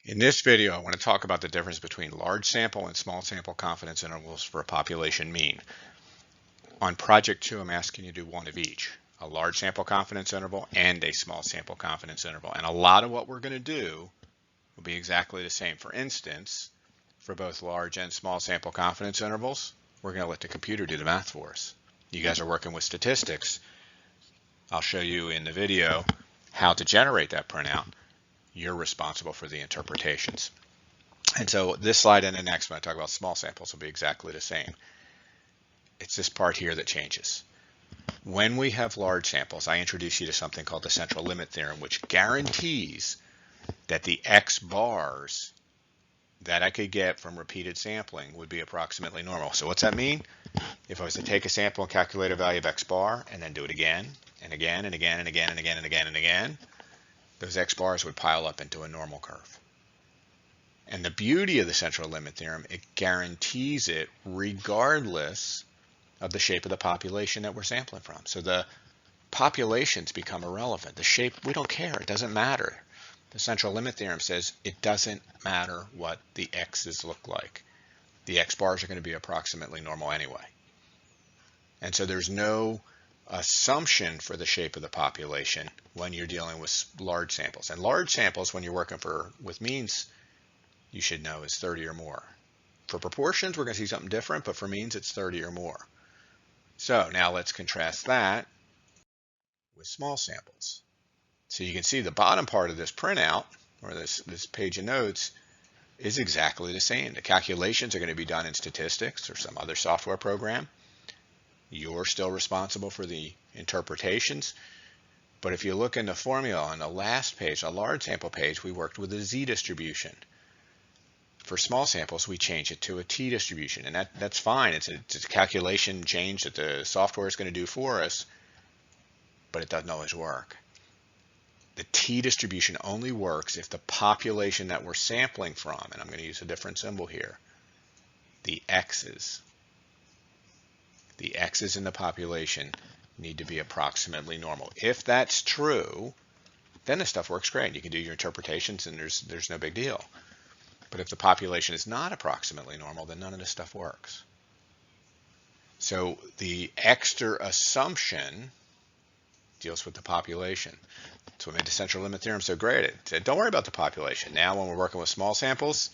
In this video, I want to talk about the difference between large sample and small sample confidence intervals for a population mean. On project 2, I'm asking you to do one of each, a large sample confidence interval and a small sample confidence interval. And a lot of what we're going to do will be exactly the same. For instance, for both large and small sample confidence intervals, we're going to let the computer do the math for us. You guys are working with statistics. I'll show you in the video how to generate that printout. You're responsible for the interpretations. And so this slide and the next, when I talk about small samples, will be exactly the same. It's this part here that changes. When we have large samples, I introduce you to something called the central limit theorem, which guarantees that the X bars that I could get from repeated sampling would be approximately normal. So what's that mean? If I was to take a sample and calculate a value of X bar and then do it again and again and again and again and again and again and again, those X bars would pile up into a normal curve. And the beauty of the central limit theorem, it guarantees it regardless of the shape of the population that we're sampling from. So the populations become irrelevant. The shape, we don't care. It doesn't matter. The central limit theorem says it doesn't matter what the X's look like. The X bars are going to be approximately normal anyway. And so there's no assumption for the shape of the population when you're dealing with large samples. And large samples, when you're working with means, you should know is 30 or more. For proportions, we're going to see something different, but for means, it's 30 or more. So now let's contrast that with small samples. So you can see the bottom part of this printout, or this page of notes, is exactly the same. The calculations are going to be done in statistics or some other software program. You're still responsible for the interpretations. But if you look in the formula on the last page, a large sample page, we worked with a Z distribution. For small samples, we change it to a T distribution, and that's fine. It's a calculation change that the software is going to do for us, but it doesn't always work. The T distribution only works if the population that we're sampling from, and I'm going to use a different symbol here, the X's in the population need to be approximately normal. If that's true, then this stuff works great. You can do your interpretations and there's no big deal. But if the population is not approximately normal, then none of this stuff works. So the extra assumption deals with the population. So what made the central limit theorem so great. It said, don't worry about the population. Now when we're working with small samples,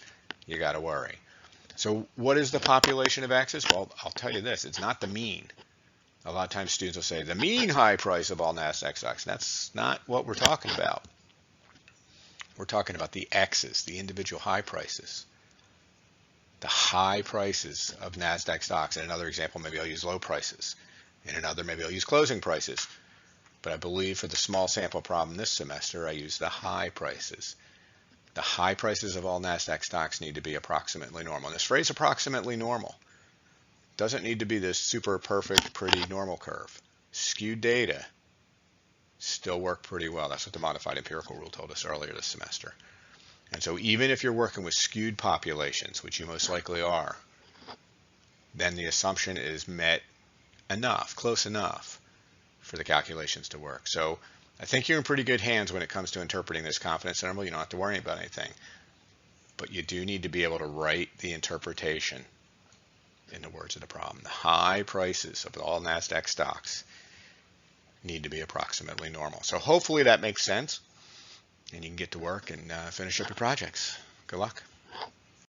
you got to worry. So what is the population of X's? Well, I'll tell you this, it's not the mean. A lot of times students will say the mean high price of all NASDAQ stocks. That's not what we're talking about. We're talking about the X's, the individual high prices. The high prices of NASDAQ stocks. In another example, maybe I'll use low prices. In another, maybe I'll use closing prices. But I believe for the small sample problem this semester, I use the high prices. The high prices of all NASDAQ stocks need to be approximately normal. And this phrase approximately normal doesn't need to be this super perfect, pretty normal curve. Skewed data still work pretty well. That's what the modified empirical rule told us earlier this semester. And so even if you're working with skewed populations, which you most likely are, then the assumption is met enough, close enough for the calculations to work. So I think you're in pretty good hands when it comes to interpreting this confidence interval. You don't have to worry about anything. But you do need to be able to write the interpretation in the words of the problem. The high prices of all NASDAQ stocks need to be approximately normal. So hopefully that makes sense, and you can get to work and finish up your projects. Good luck.